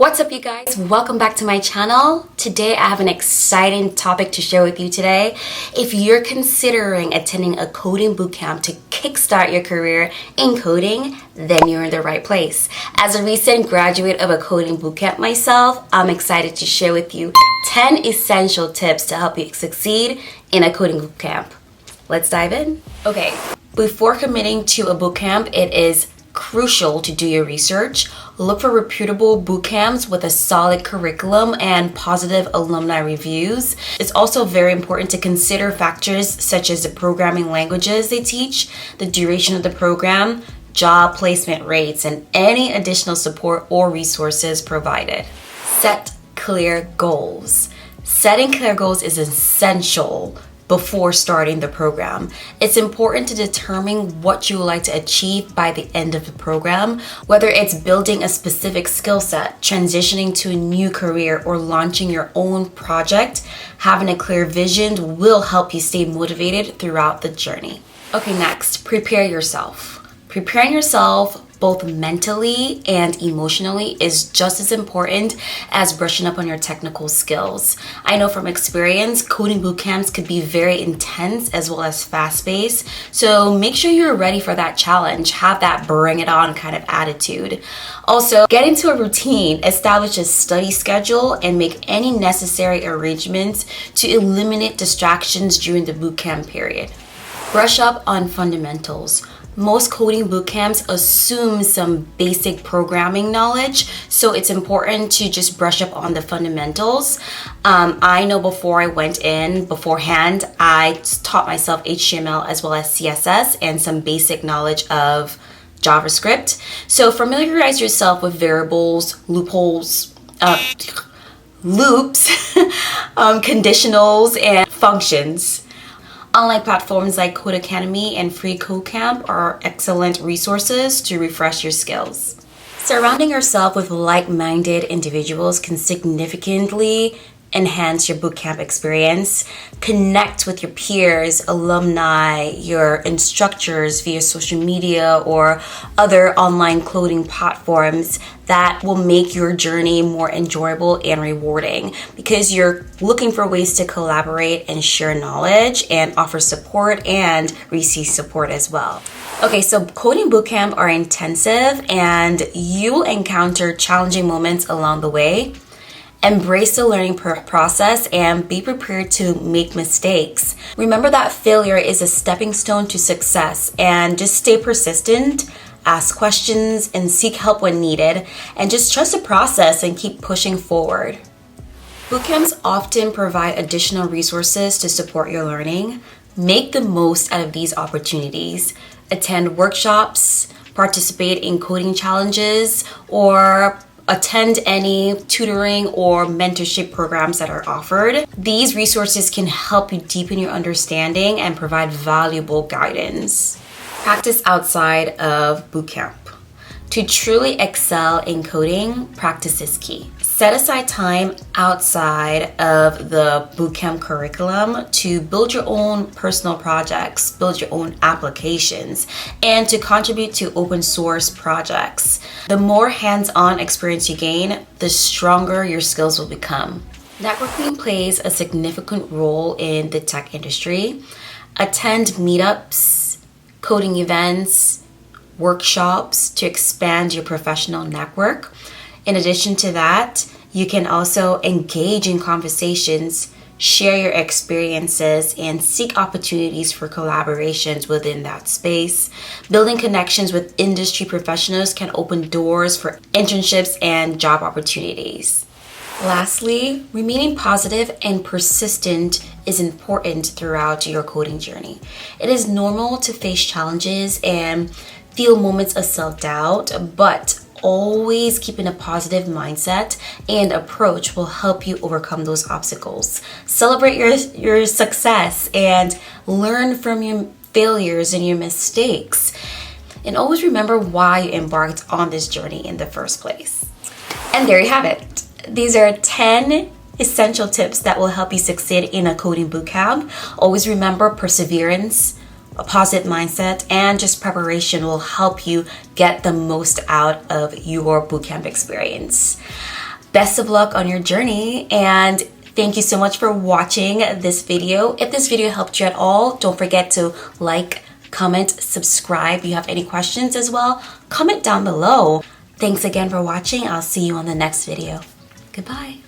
What's up, you guys? Welcome back to my channel. Today I have an exciting topic to share with you today. If you're considering attending a coding bootcamp to kickstart your career in coding, then you're in the right place. As a recent graduate of a coding bootcamp myself, I'm excited to share with you 10 essential tips to help you succeed in a coding bootcamp. Let's dive in. Okay, before committing to a bootcamp, it is crucial to do your research. Look for reputable bootcamps with a solid curriculum and positive alumni reviews. It's also very important to consider factors such as the programming languages they teach, the duration of the program, job placement rates, and any additional support or resources provided. Set clear goals. Setting clear goals is essential before starting the program. It's important to determine what you would like to achieve by the end of the program, whether it's building a specific skill set, transitioning to a new career, or launching your own project. Having a clear vision will help you stay motivated throughout the journey. Okay, next, prepare yourself. Preparing yourself both mentally and emotionally is just as important as brushing up on your technical skills. I know from experience, coding bootcamps could be very intense as well as fast-paced, so make sure you're ready for that challenge. Have that bring it on kind of attitude. Also, get into a routine, establish a study schedule, and make any necessary arrangements to eliminate distractions during the bootcamp period. Brush up on fundamentals. Most coding bootcamps assume some basic programming knowledge, so it's important to just brush up on the fundamentals. I know before I went in beforehand, I taught myself HTML as well as CSS and some basic knowledge of JavaScript. So familiarize yourself with variables, loops, conditionals, and functions. Online platforms like Code Academy and Free Code Camp are excellent resources to refresh your skills. Surrounding yourself with like-minded individuals can significantly enhance your bootcamp experience. Connect with your peers, alumni, your instructors via social media or other online coding platforms that will make your journey more enjoyable and rewarding because you're looking for ways to collaborate and share knowledge and offer support and receive support as well. Okay, so coding bootcamp are intensive and you will encounter challenging moments along the way. Embrace the learning process and be prepared to make mistakes. Remember that failure is a stepping stone to success, and just stay persistent, ask questions, and seek help when needed, and just trust the process and keep pushing forward. Bootcamps often provide additional resources to support your learning. Make the most out of these opportunities. Attend workshops, participate in coding challenges, or attend any tutoring or mentorship programs that are offered. These resources can help you deepen your understanding and provide valuable guidance. Practice outside of bootcamp. To truly excel in coding, practice is key. Set aside time outside of the bootcamp curriculum to build your own personal projects, build your own applications, and to contribute to open source projects. The more hands-on experience you gain, the stronger your skills will become. Networking plays a significant role in the tech industry. Attend meetups, coding events, workshops to expand your professional network. In addition to that, you can also engage in conversations, share your experiences, and seek opportunities for collaborations within that space. Building connections with industry professionals can open doors for internships and job opportunities. Lastly, remaining positive and persistent is important throughout your coding journey. It is normal to face challenges and feel moments of self-doubt, but always keeping a positive mindset and approach will help you overcome those obstacles. Celebrate your success and learn from your failures and your mistakes. And always remember why you embarked on this journey in the first place. And there you have it. These are 10 essential tips that will help you succeed in a coding bootcamp. Always remember perseverance, a positive mindset, and just preparation will help you get the most out of your bootcamp experience. Best of luck on your journey, and thank you so much for watching this video. If this video helped you at all, don't forget to like, comment, subscribe. If you have any questions as well, comment down below. Thanks again for watching. I'll see you on the next video. Goodbye.